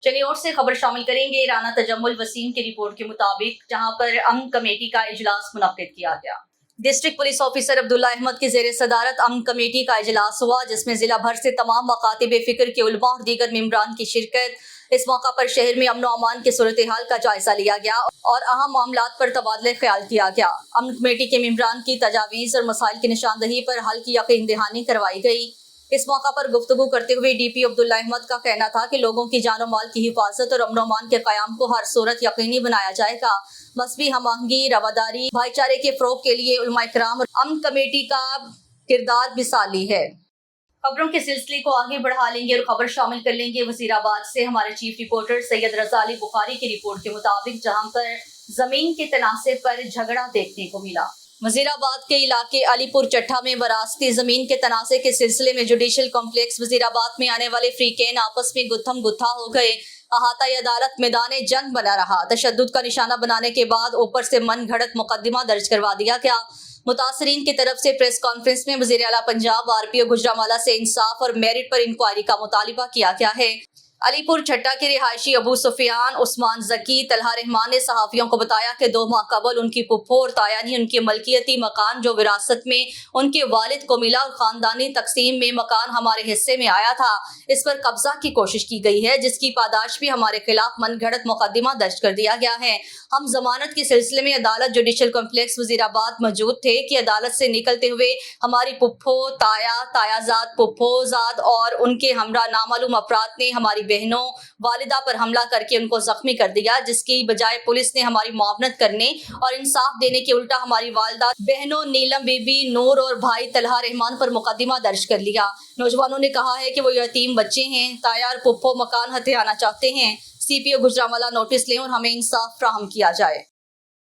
चलिए और से खबर शामिल करेंगे। राना तजम्मुल वसीम की रिपोर्ट के मुताबिक जहां पर अमन कमेटी का इजलास मुनक्किद किया गया। District police officer Abdullah Ahmad की जेर सदारत अमन कमेटी का इजलास हुआ, जिसमें जिला भर से तमाम मकातिब फिक्र के उलमा और दीगर मेंबरान की शिरकत। इस मौका पर शहर में अमन अमान की सूरत हाल का जायजा लिया गया और अहम मामलात पर तबादला ख्याल किया गया। अमन कमेटी के मेंबरान की तजावीज़ और मसाइल की निशानदही पर हल की यकीन दहानी करवाई गई। इस मौका पर गुफ्तगू करते हुए DP अब्दुल्ला अहमद का कहना था कि लोगों की जान और माल की हिफाजत और अमन अमान के क़याम को हर सूरत यकीनी बनाया जाएगा। मजहबी हमआहंगी, रवादारी, भाईचारे के फ़रोग़ के लिए उलमा इकराम और अमन कमेटी का किरदार मिसाली है। खबरों के सिलसिले को आगे बढ़ा लेंगे और खबर शामिल कर लेंगे वजीराबाद से। हमारे चीफ रिपोर्टर सैयद रज़ा अली बुखारी की रिपोर्ट के मुताबिक जहां पर जमीन के तनासे पर झगड़ा देखने को मिला। वजीराबाद के इलाके अलीपुर चट्ठा में वरासती जमीन के तनासे के सिलसिले में जुडिशल कॉम्प्लेक्स वजीराबाद में आने वाले फ्रीकेन आपस में गुत्थम गुत्था हो गए। अहाता अदालत मैदान जंग बना रहा। तशद्दुद का निशाना बनाने के बाद ऊपर से मन घड़त मुकदमा दर्ज करवा दिया गया। मुतासरीन की तरफ से प्रेस कॉन्फ्रेंस में वज़ीर आला पंजाब RPO गुजरांवाला से इंसाफ और मेरिट पर इंक्वायरी का मुतालिबा किया गया है। अलीपुर चट्टा के रिहायशी अबू सुफियान, उस्मान जकी, तलहा रहमान ने सहाफियों को बताया कि 2 माह कबल उनकी पुप्पो और ताया ने उनके मलकियती मकान जो विरासत में उनके वालिद को मिला और खानदानी तकसीम में मकान हमारे हिस्से में आया था, इस पर कब्जा की कोशिश की गई है, जिसकी पादाश भी हमारे खिलाफ मनगढ़ंत मुकदमा दर्ज कर दिया गया है। हम जमानत के सिलसिले में अदालत जुडिशल कॉम्प्लेक्स वजीराबाद मौजूद थे कि अदालत से निकलते हुए हमारी पुप्पो, तायाजाद, पुप्पोजाद और उनके हमरा नामालूम अफराद ने हमारी बहनों, वालिदा पर हमला करके उनको जख्मी कर दिया, जिसकी बजाय पुलिस ने हमारी मुआवनत करने और इंसाफ देने के उल्टा हमारी वालिदा बहनों नीलम बीबी, नूर और भाई तलहा रहमान पर मुकदमा दर्ज कर लिया। नौजवानों ने कहा है कि वो यतीम बच्चे हैं। ताया और पुप्पो मकान हथियाना चाहते हैं। CPO गुजरांवाला नोटिस लें और हमें इंसाफ फ्राहम किया जाए।